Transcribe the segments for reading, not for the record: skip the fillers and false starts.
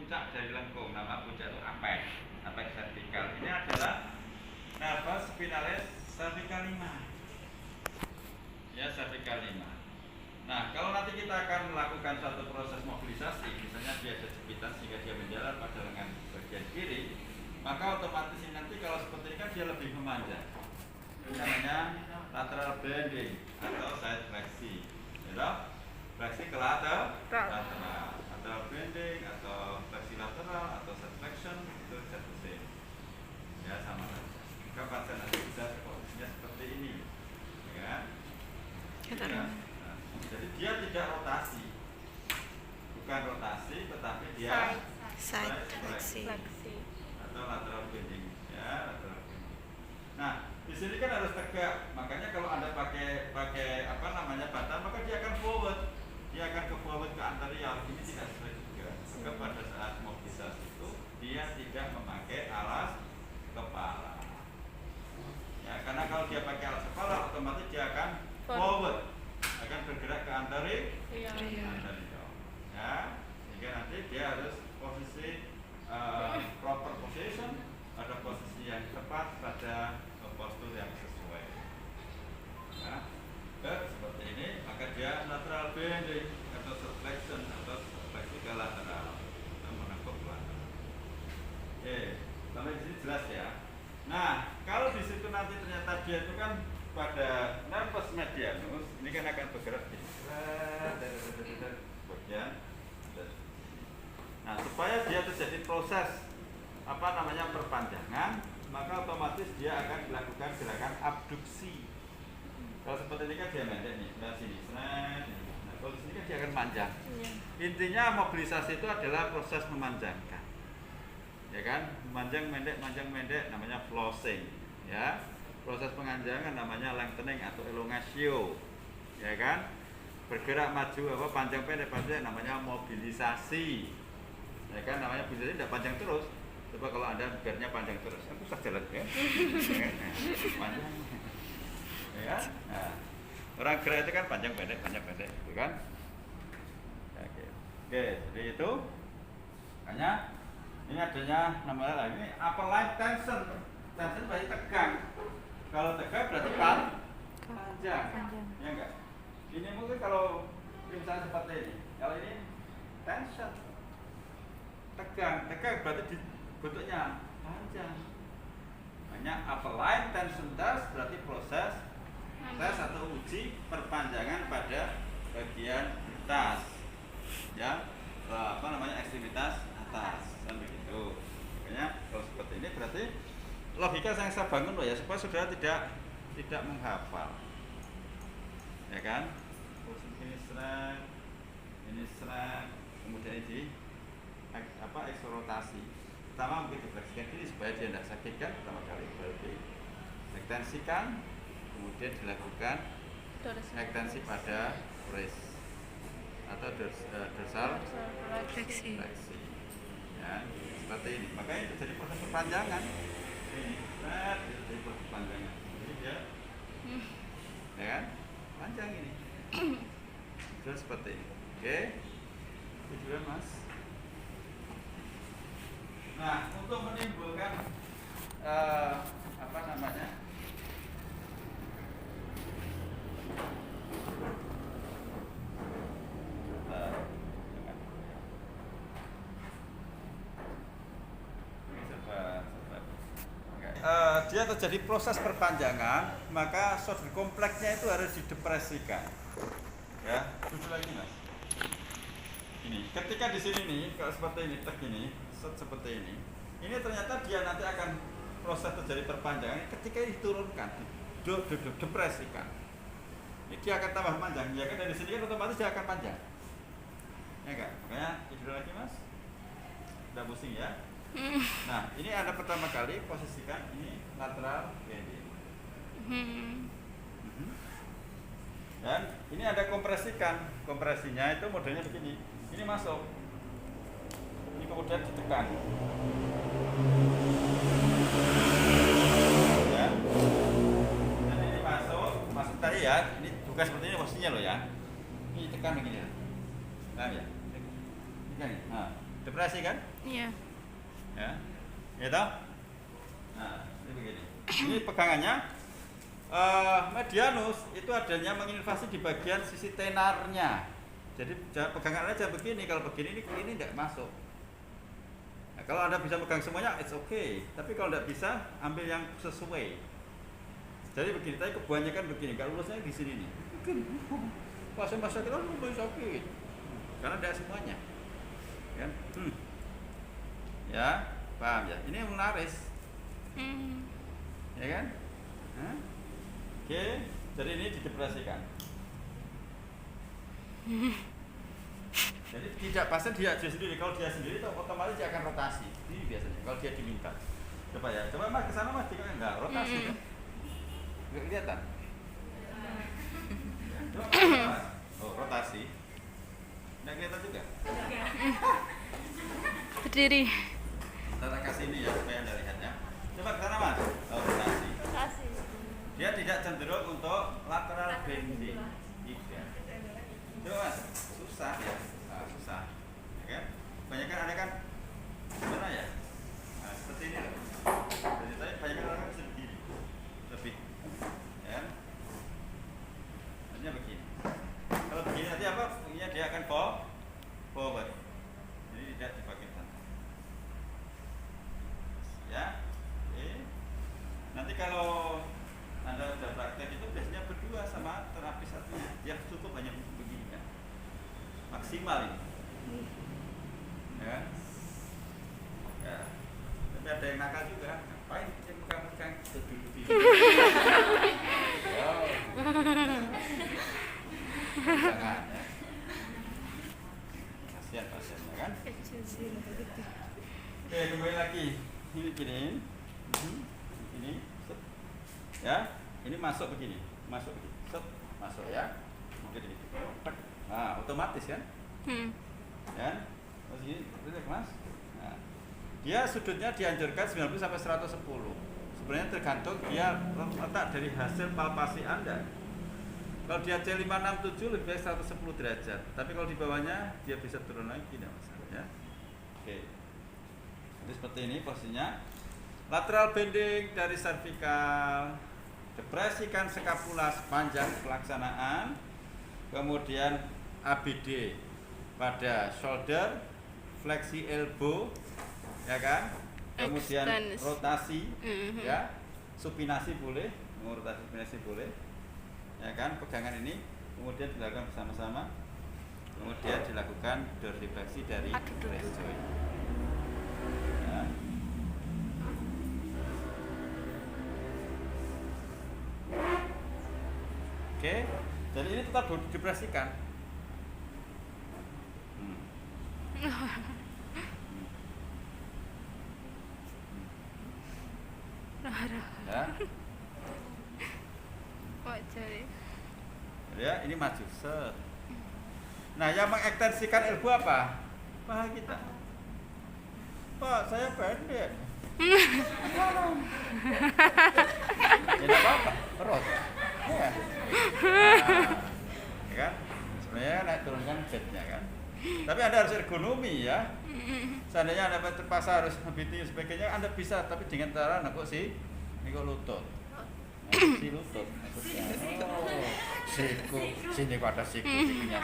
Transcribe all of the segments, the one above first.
puncak dari lengkung. Nama puncak itu apex vertikal. Ini adalah nervus spinalis cervical 5. Ya, cervical 5. Nah, kalau nanti kita akan melakukan suatu proses mobilisasi, misalnya dia ada jepitan sehingga dia menjalar pada lengan bagian kiri, maka otomatis ini nanti kalau seperti ini kan dia lebih memanjang. Ini namanya lateral bending atau side fleksi. Ya, fleksi ke lateral, lateral bending atau fleksi lateral atau side flexion itu satu ya, sama saja. Maka pasien nanti bisa posisinya seperti ini, ya. Jadi dia tidak rotasi, bukan rotasi, tetapi dia side fleksi atau lateral bending, ya, lateral bending. Nah, di sini kan harus tegak, makanya kalau anda pakai apa namanya bantal, maka dia akan forward, ke forward ke anterior. Ini tidak sesuai juga. Maka pada saat mobilisasi itu dia tidak memakai alas kepala. Ya, karena kalau dia pakai alas kepala, otomatis dia akan forward, akan bergerak ke anterior. Ya, sehingga nanti dia harus posisi proper position, ada posisi yang tepat pada postur yang sesuai. Ya, seperti ini, maka dia lateral bending atau subflexion atau fleksi ke lateral, atau menekuk lateral. Oke, sampai di sini jelas ya. Nah, kalau di situ nanti ternyata dia itu kan pada nervus medianus, ini kan akan bergerak di bagian. Nah, supaya dia terjadi proses apa namanya perpanjangan, maka otomatis dia akan dilakukan gerakan abduksi. Kalau seperti ini kan dia pendek nih, lihat sini. Nah, kalau di sini kan dia akan panjang. Intinya mobilisasi itu adalah proses memanjangkan, ya kan? Memanjang pendek namanya flossing, ya. Proses penganjangan namanya lengthening atau elongatio, ya kan? Bergerak maju apa panjang pendek namanya mobilisasi, ya kan? Namanya mobilisasi tidak panjang terus. Coba kalau anda biarnya panjang terus, kan susah jalan ya. Panjang, ya. Nah, orang gerak itu kan panjang pendek, gitu kan? Oke, jadi itu hanya ini adanya namanya ini upper line tension berarti tegang. Kalau tegang berarti panjang, ya enggak? Ini mungkin kalau misalnya seperti ini, kalau ini tension, tegang berarti bentuknya panjang. Hanya upper line tension test berarti proses tes atau uji perpanjangan pada bagian atas, ya, apa namanya ekstremitas atas, kan begitu. Makanya kalau seperti ini berarti logika yang saya bangun loh ya, supaya saudara tidak menghafal, ya kan? Ini serat, kemudian ini apa eksorotasi. Pertama mungkin difleksikan diri supaya dia tidak sakit kan, pertama kali berarti ekstensikan, kemudian dilakukan ekstensi pada wrist atau dorsal fleksi, ya, seperti ini. Makanya itu jadi proses perpanjangan. Ini jadi proses perpanjangan. Jadi dia, ya kan, panjang ini. Sudah seperti ini. Oke, itu juga mas. Nah, untuk menimbulkan apa namanya? Dia terjadi proses perpanjangan, maka shoulder kompleksnya itu harus didepresikan. Ya, duduk lagi mas. Ini, ketika di sini nih, kalau seperti ini, seperti ini ternyata dia nanti akan proses terjadi perpanjangan. Ketika diturunkan, depresikan, dia akan tambah panjang. Ya kan dari sini kan otomatis dia akan panjang. Ya enggak? Makanya tidur lagi mas. Udah pusing ya. Nah, ini ada pertama kali posisikan ini lateral bending. Dan ini ada kompresikan. Kompresinya itu modelnya begini. Ini masuk. Ini kemudian ditekan. Ya. Dan ini masuk tadi ya. Ini bukan seperti ini posisinya loh ya. Ini tekan begini. Nah ya. Tekan nih. Nah, Depresi kan? Iya. Ya. Gitu? Nah, ini begini. Ini pegangannya medianus itu adanya menginvasi di bagian sisi tenarnya. Jadi pegangan aja begini, kalau begini ini tidak masuk. Nah, kalau Anda bisa pegang semuanya, it's okay. Tapi kalau tidak bisa, ambil yang sesuai. Jadi begini, tapi kebanyakan begini, kalau lulusnya di sini nih. Masa kita lulus sakit. Karena tidak semuanya. Kan? Ya, paham ya? Ini yang menarik. Ya kan? Oke, jadi ini didepresikan. Jadi tidak pasien dia sendiri. Kalau dia sendiri itu otomatis dia akan rotasi. Ini biasanya kalau dia diminta. Coba ya, coba Mas ke sana Mas, jika enggak rotasi kan? Enggak kelihatan. Coba Mas. Oh, rotasi. Enggak kelihatan juga. Berdiri. Kita kasih ini ya supaya Anda lihat ya. Coba ke sana Mas. Oh, rotasi. Dia tidak cenderung untuk lateral bending. Tidak. Coba Mas, susah ya. Susah. Ya kan? Banyak kan ada kan gimana ya? Nah, seperti ini loh. Jadi saya banyak orang bisa begini. Lebih. Ya. Hanya begini. Kalau begini nanti apa? Bunyinya dia akan forward. Jadi tidak dipakai sana. Ya. Oke. Nanti kalau Anda sudah praktek itu biasanya berdua sama terapis satunya. Dia cukup hanya begini kan. Maksimal ini. Ya. Ya. Tapi ada yang nakal juga. Ngapain yang pegang-pegang duduk di sini. Jangan ya. Kasihan pasiennya kan. Oke, kembali lagi. Ini gini. Ini. Ya, ini masuk begini, masuk begini, masuk ya, mungkin gitu. Nah, otomatis kan? Ya, terus ini, Mas. Nah, dia sudutnya dianjurkan 90 sampai 110. Sebenarnya tergantung dia letak dari hasil palpasi Anda. Kalau dia C567 lebih baik 110 derajat. Tapi kalau di bawahnya dia bisa turun lagi, tidak masalah ya. Oke. Jadi seperti ini posisinya. Lateral bending dari cervical. Depresikan skapula sepanjang pelaksanaan, kemudian ABD pada shoulder, fleksi elbow, ya kan? Kemudian rotasi, ya, supinasi boleh, rotasi supinasi boleh, ya kan? Pegangan ini kemudian dilakukan bersama-sama, kemudian dilakukan dorsifleksi dari rest joint. Ya. Oke, jadi ini tetap didepresikan. Ya. Ya, ini maju. Set. Nah, yang mengekstensikan elbow apa? Paha kita. Pak, saya pendek. Ya, tidak apa-apa, perut. Ya. Nah, ya kan? Sebenarnya naik turunkan bednya kan. Tapi Anda harus ergonomi ya. Seandainya Anda terpaksa harus lebih tinggi sebagainya, Anda bisa, tapi dengan cara nakuk si lutut. Si lutut. Siku, sini kok ada sikunya.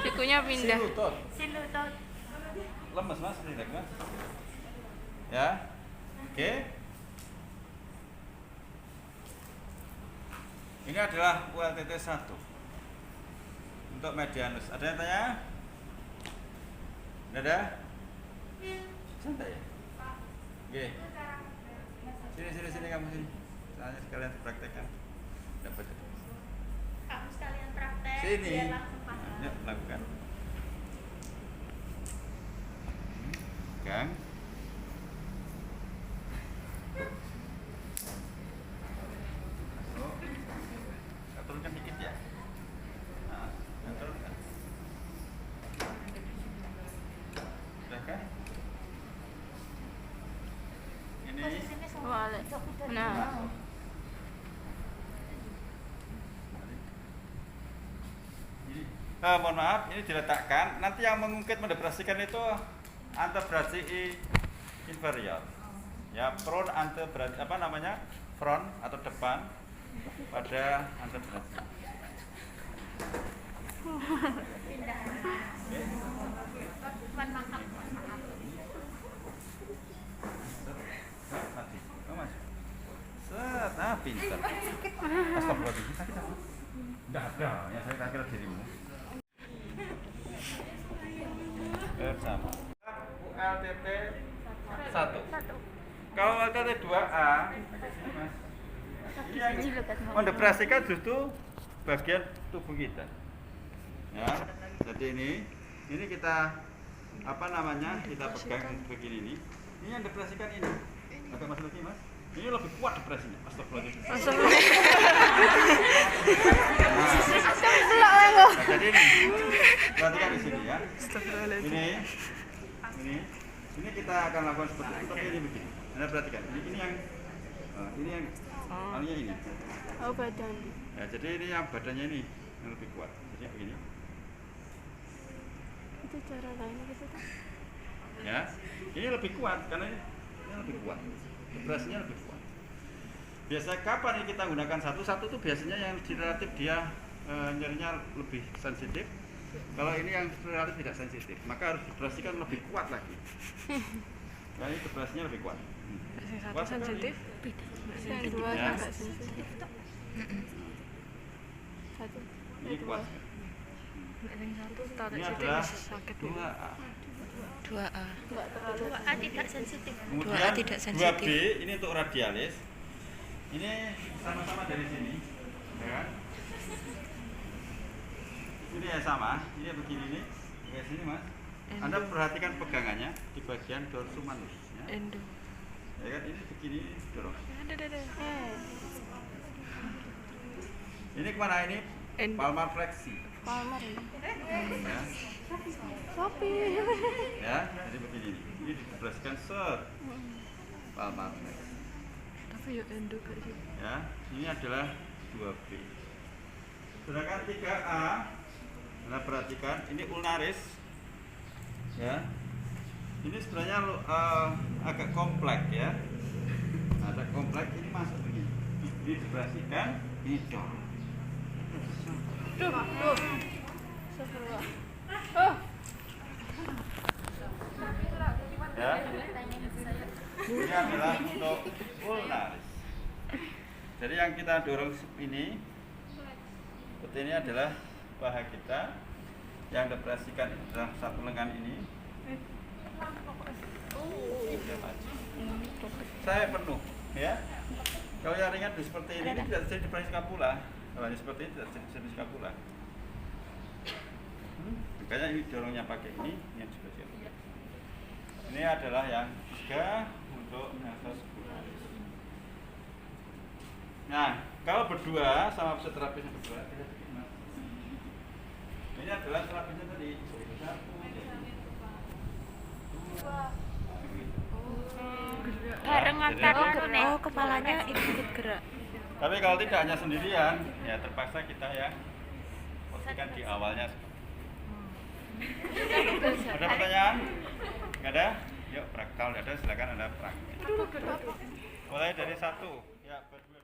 Sikunya pindah. Si lutut. Lemes Mas, rileks Mas. Ya. Oke. Ini adalah ULTT 1 untuk medianus. Ada yang tanya? Tidak ada? Santai ya? Oke. Sini kamu sini. Soalnya sekalian praktekkan. Dapat itu. Kamu sekalian praktek. Sini. Biar langsung paham. Ya, lakukan. Gang. Turunkan dikit ya. Nah, turunkan. Sudah kan? Ini. Posisinya sama. Nah. Mohon maaf, ini diletakkan. Nanti yang mengungkit mendepresikan itu antebrasi inferior. Ya, front antebrasi apa namanya? Front atau depan pada antebrasi. Pindah. Bukan makam. Mati. Oh, Mas. Set, nah pintar. Astagfirullahaladzim, sakit apa? Enggak ada, ya saya kira dirimu. Bersama. ULTT 1. Kalau ULTT 2A, Mas. Ini yang mendepresikan justru bagian tubuh kita. Ya, jadi ini kita apa namanya? Kita pegang begini ini. Ini yang depresikan ini. Agak masuk lagi, Mas. Ini lebih kuat depresinya. Astagfirullahaladzim. Nah, jadi ini. Perhatikan di sini ya. Ini kita akan lakukan seperti itu. Tapi ini begini. Anda perhatikan. Ini yang halnya ini. Oh, badan. Ya, jadi ini yang badannya ini yang lebih kuat. Jadi begini. Itu cara lain gitu kan? Ya, ini lebih kuat karena ini lebih kuat. Depresinya lebih kuat. Biasanya kapan ini kita gunakan satu itu biasanya yang relatif dia nyerinya lebih sensitif. Kalau ini yang relatif tidak sensitif, maka harus depresikan lebih kuat lagi. Nah, ini depresinya lebih kuat. Satu sensitif, yang dua Ya. agak sensitif. Satu. Ini kuat. Taruh Ini situ adalah bisa sakit. 2A. 2A. Enggak terlalu. 2A tidak sensitif. Kemudian 2A tidak sensitif. 2B ini untuk radialis. Ini sama-sama dari sini, ya kan? Ini ya sama, ini begini nih, kayak sini Mas. Anda perhatikan pegangannya di bagian dorsum manus, ya. Endo. Ya kan? Ini begini dorong. Ada. Ini kemana ini? Endo. Palmar flexi, Palmar ini. ya. Sopi. Ya, jadi begini nih. Ini didepresikan ser palmar flexi. Tapi ya endo kayak gitu. Ya, ini adalah 2B. Sedangkan 3A, Anda perhatikan ini ulnaris. Ya. Ini sebenarnya agak kompleks ya. Ada kompleks ini masuk begini. Ini didepresikan, ini dorong. Duh. Astagfirullah. Oh. Ya. Ini adalah untuk ulnaris. Jadi yang kita dorong ini seperti ini adalah paha kita. Yang depresikan adalah satu lengan ini. Saya penuh, ya. Kalau yang ringan seperti ini tidak bisa depresi skapula. Kalau yang seperti ini tidak bisa depresi skapula. Makanya ini dorongnya pakai ini yang sebelah sini. Ini adalah yang 3 untuk nafas skularis. Nah, kalau berdua sama fisioterapis yang berdua kita bikin Mas. Ini adalah terapinya tadi. 1, 2. Bareng antar nih. Oh, kepalanya ikut gerak. Tapi kalau tidak hanya sendirian, ya terpaksa kita ya posisikan di awalnya. Ada pertanyaan? Nggak ada? Yuk, kalau ada silakan Anda praktek. Mulai dari 1. Ya, berdua.